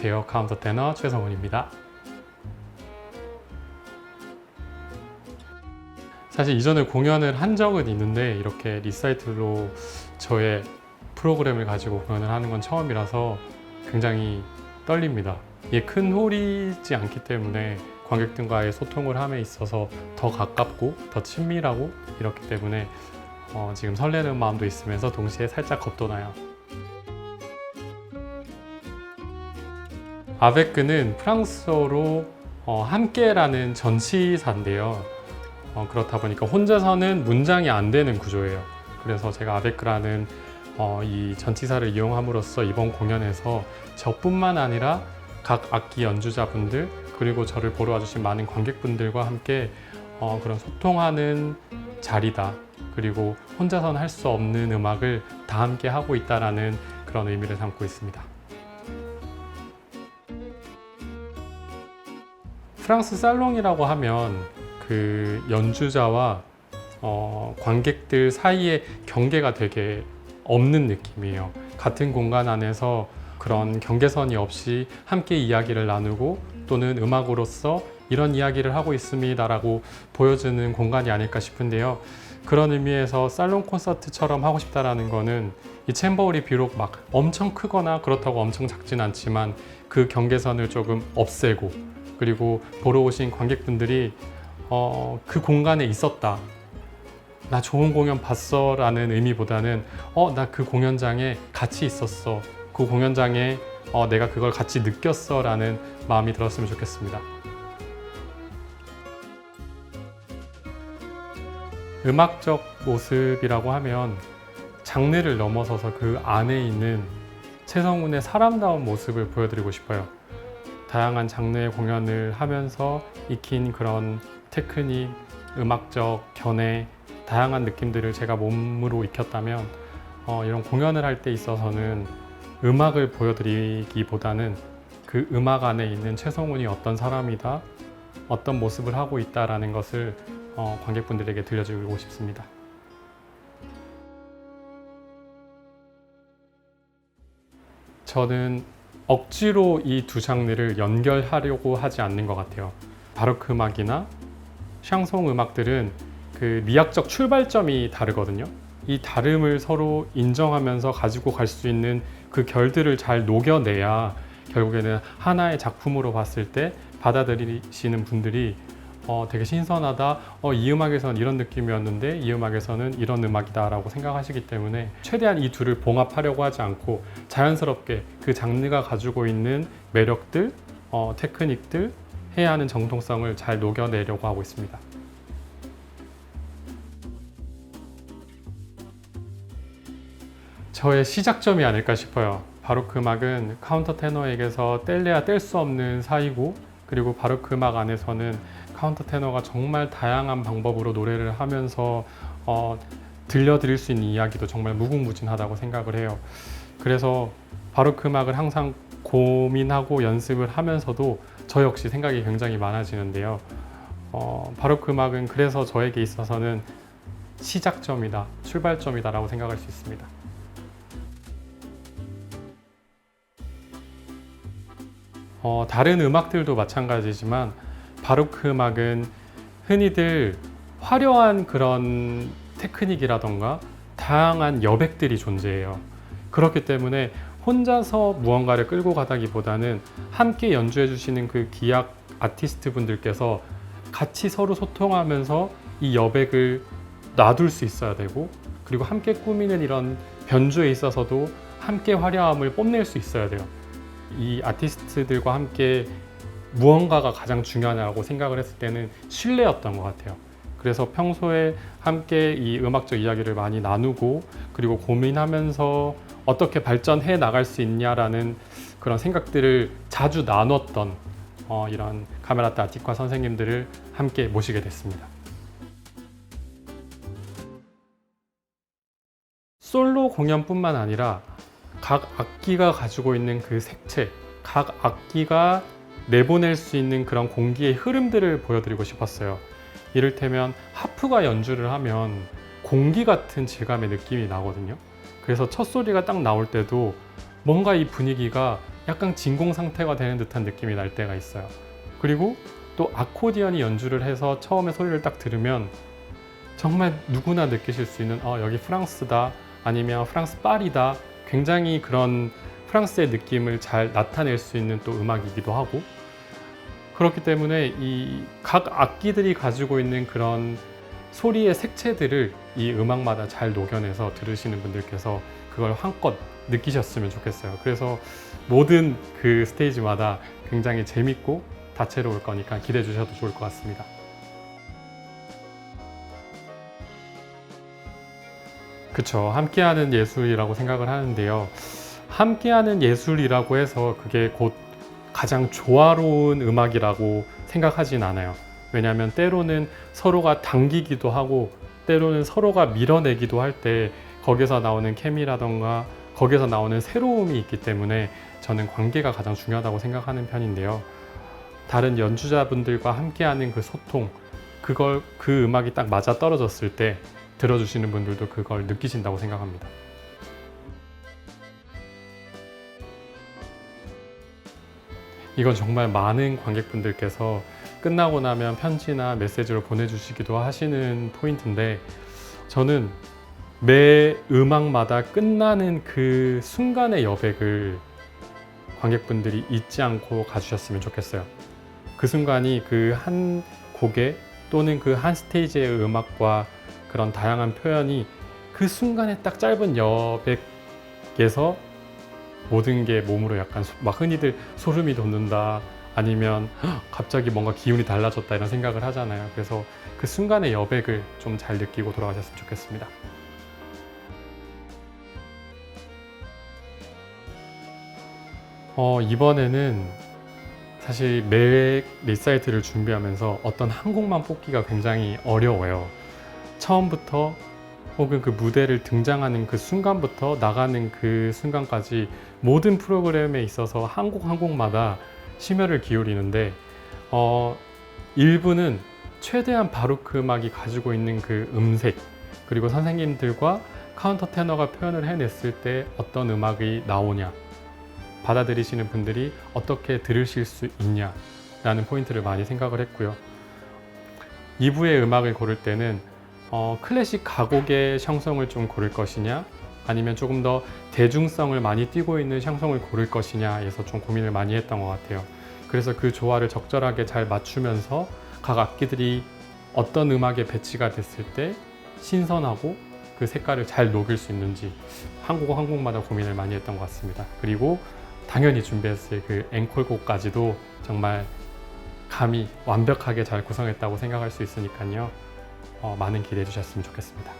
안녕하세요. 카운터 테너 최성훈입니다. 사실 이전에 공연을 한 적은 있는데 이렇게 리사이틀로 저의 프로그램을 가지고 공연을 하는 건 처음이라서 굉장히 떨립니다. 이게 큰 홀이지 않기 때문에 관객들과의 소통을 함에 있어서 더 가깝고 더 친밀하고 이렇기 때문에 지금 설레는 마음도 있으면서 동시에 살짝 겁도 나요. 아베크는 프랑스어로 함께라는 전치사인데요. 그렇다 보니까 혼자서는 문장이 안 되는 구조예요. 그래서 제가 아베크라는 이 전치사를 이용함으로써 이번 공연에서 저뿐만 아니라 각 악기 연주자분들 그리고 저를 보러 와주신 많은 관객분들과 함께 그런 소통하는 자리다. 그리고 혼자서는 할 수 없는 음악을 다 함께 하고 있다라는 그런 의미를 담고 있습니다. 프랑스 살롱이라고 하면 그 연주자와 관객들 사이의 경계가 되게 없는 느낌이에요. 같은 공간 안에서 그런 경계선이 없이 함께 이야기를 나누고 또는 음악으로서 이런 이야기를 하고 있습니다라고 보여주는 공간이 아닐까 싶은데요. 그런 의미에서 살롱 콘서트처럼 하고 싶다라는 거는 이 챔버홀이 비록 막 엄청 크거나 그렇다고 엄청 작진 않지만 그 경계선을 조금 없애고 그리고 보러 오신 관객분들이 그 공간에 있었다. 나 좋은 공연 봤어 라는 의미보다는 나 그 공연장에 같이 있었어. 그 공연장에 내가 그걸 같이 느꼈어 라는 마음이 들었으면 좋겠습니다. 음악적 모습이라고 하면 장르를 넘어서서 그 안에 있는 최성훈의 사람다운 모습을 보여드리고 싶어요. 다양한 장르의 공연을 하면서 익힌 그런 테크닉, 음악적 견해, 다양한 느낌들을 제가 몸으로 익혔다면 이런 공연을 할 때 있어서는 음악을 보여드리기보다는 그 음악 안에 있는 최성훈이 어떤 사람이다, 어떤 모습을 하고 있다라는 것을 관객분들에게 들려주고 싶습니다. 저는 억지로 이 두 장르를 연결하려고 하지 않는 것 같아요. 바로크 음악이나 샹송 음악들은 그 미학적 출발점이 다르거든요. 이 다름을 서로 인정하면서 가지고 갈 수 있는 그 결들을 잘 녹여내야 결국에는 하나의 작품으로 봤을 때 받아들이시는 분들이 되게 신선하다. 이 음악에서는 이런 느낌이었는데 이 음악에서는 이런 음악이다 라고 생각하시기 때문에 최대한 이 둘을 봉합하려고 하지 않고 자연스럽게 그 장르가 가지고 있는 매력들, 테크닉들, 해야 하는 정통성을 잘 녹여내려고 하고 있습니다. 저의 시작점이 아닐까 싶어요. 바로크 음악은 카운터 테너에게서 뗄래야 뗄 수 없는 사이고 그리고 바로크 음악 안에서는 카운터 테너가 정말 다양한 방법으로 노래를 하면서 들려드릴 수 있는 이야기도 정말 무궁무진하다고 생각을 해요. 그래서 바로크 음악을 항상 고민하고 연습을 하면서도 저 역시 생각이 굉장히 많아지는데요. 바로크 음악은 그래서 저에게 있어서는 시작점이다, 출발점이다 라고 생각할 수 있습니다. 다른 음악들도 마찬가지지만 바로크 음악은 흔히들 화려한 그런 테크닉이라던가 다양한 여백들이 존재해요. 그렇기 때문에 혼자서 무언가를 끌고 가다기보다는 함께 연주해 주시는 그 기악 아티스트 분들께서 같이 서로 소통하면서 이 여백을 놔둘 수 있어야 되고 그리고 함께 꾸미는 이런 변주에 있어서도 함께 화려함을 뽐낼 수 있어야 돼요. 이 아티스트들과 함께 무언가가 가장 중요하다고 생각을 했을 때는 신뢰였던 것 같아요. 그래서 평소에 함께 이 음악적 이야기를 많이 나누고 그리고 고민하면서 어떻게 발전해 나갈 수 있냐라는 그런 생각들을 자주 나눴던 이런 카메라타 아티카 선생님들을 함께 모시게 됐습니다. 솔로 공연뿐만 아니라 각 악기가 가지고 있는 그 색채, 각 악기가 내보낼 수 있는 그런 공기의 흐름들을 보여드리고 싶었어요. 이를테면 하프가 연주를 하면 공기 같은 질감의 느낌이 나거든요. 그래서 첫 소리가 딱 나올 때도 뭔가 이 분위기가 약간 진공 상태가 되는 듯한 느낌이 날 때가 있어요. 그리고 또 아코디언이 연주를 해서 처음에 소리를 딱 들으면 정말 누구나 느끼실 수 있는 여기 프랑스다, 아니면 프랑스 파리다, 굉장히 그런 프랑스의 느낌을 잘 나타낼 수 있는 또 음악이기도 하고, 그렇기 때문에 이 각 악기들이 가지고 있는 그런 소리의 색채들을 이 음악마다 잘 녹여내서 들으시는 분들께서 그걸 한껏 느끼셨으면 좋겠어요. 그래서 모든 그 스테이지마다 굉장히 재밌고 다채로울 거니까 기대해 주셔도 좋을 것 같습니다. 그쵸. 함께하는 예술이라고 생각을 하는데요. 함께하는 예술이라고 해서 그게 곧 가장 조화로운 음악이라고 생각하진 않아요. 왜냐하면 때로는 서로가 당기기도 하고 때로는 서로가 밀어내기도 할 때 거기서 나오는 케미라던가 거기서 나오는 새로움이 있기 때문에 저는 관계가 가장 중요하다고 생각하는 편인데요. 다른 연주자분들과 함께하는 그 소통, 그 음악이 딱 맞아 떨어졌을 때 들어주시는 분들도 그걸 느끼신다고 생각합니다. 이건 정말 많은 관객분들께서 끝나고 나면 편지나 메시지로 보내주시기도 하시는 포인트인데, 저는 매 음악마다 끝나는 그 순간의 여백을 관객분들이 잊지 않고 가주셨으면 좋겠어요. 그 순간이 그 한 곡에 또는 그 한 스테이지의 음악과 그런 다양한 표현이 그 순간에 딱 짧은 여백에서 모든 게 몸으로 약간 막 흔히들 소름이 돋는다, 아니면 갑자기 뭔가 기운이 달라졌다 이런 생각을 하잖아요. 그래서 그 순간의 여백을 좀 잘 느끼고 돌아가셨으면 좋겠습니다. 이번에는 사실 매 리사이트를 준비하면서 어떤 한 곡만 뽑기가 굉장히 어려워요. 처음부터 혹은 그 무대를 등장하는 그 순간부터 나가는 그 순간까지 모든 프로그램에 있어서 한 곡 한 곡마다 심혈을 기울이는데, 일부는 최대한 바로크 음악이 가지고 있는 그 음색, 그리고 선생님들과 카운터 테너가 표현을 해냈을 때 어떤 음악이 나오냐, 받아들이시는 분들이 어떻게 들으실 수 있냐 라는 포인트를 많이 생각을 했고요. 2부의 음악을 고를 때는 클래식 가곡의 샹송을 좀 고를 것이냐, 아니면 조금 더 대중성을 많이 띠고 있는 샹송을 고를 것이냐에서 좀 고민을 많이 했던 것 같아요. 그래서 그 조화를 적절하게 잘 맞추면서 각 악기들이 어떤 음악에 배치가 됐을 때 신선하고 그 색깔을 잘 녹일 수 있는지 한 곡 한 곡마다 고민을 많이 했던 것 같습니다. 그리고 당연히 준비했을 그 앵콜곡까지도 정말 감히 완벽하게 잘 구성했다고 생각할 수 있으니까요. 많은 기대해 주셨으면 좋겠습니다.